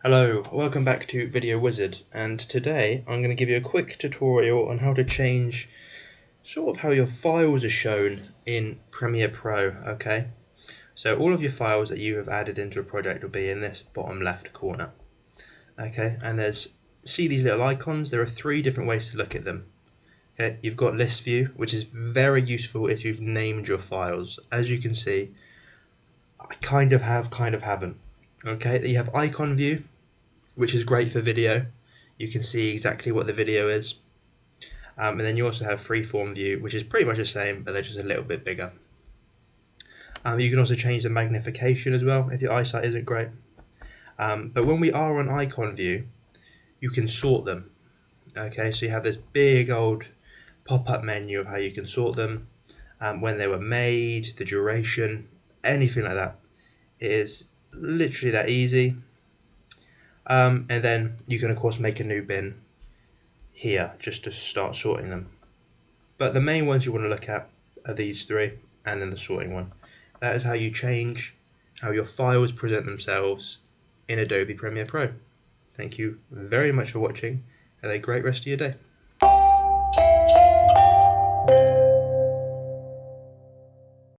Hello, welcome back to Video Wizard, and today I'm going to give you a quick tutorial on how to change sort of how your files are shown in Premiere Pro, okay? So all of your files that you have added into a project will be in this bottom left corner, okay? And see these little icons? There are three different ways to look at them. Okay, you've got list view, which is very useful if you've named your files. As you can see, I kind of have, kind of haven't. Okay, you have icon view, which is great for video. You can see exactly what the video is. And then you also have freeform view, which is pretty much the same, but they're just a little bit bigger. You can also change the magnification as well if your eyesight isn't great. But when we are on icon view, you can sort them. Okay, so you have this big old pop-up menu of how you can sort them, when they were made, the duration, anything like that. It is literally that easy. And then you can of course make a new bin here just to start sorting them. But the main ones you want to look at are these three, and then the sorting one. That is how you change how your files present themselves in Adobe Premiere Pro. Thank you very much for watching. Have a great rest of your day.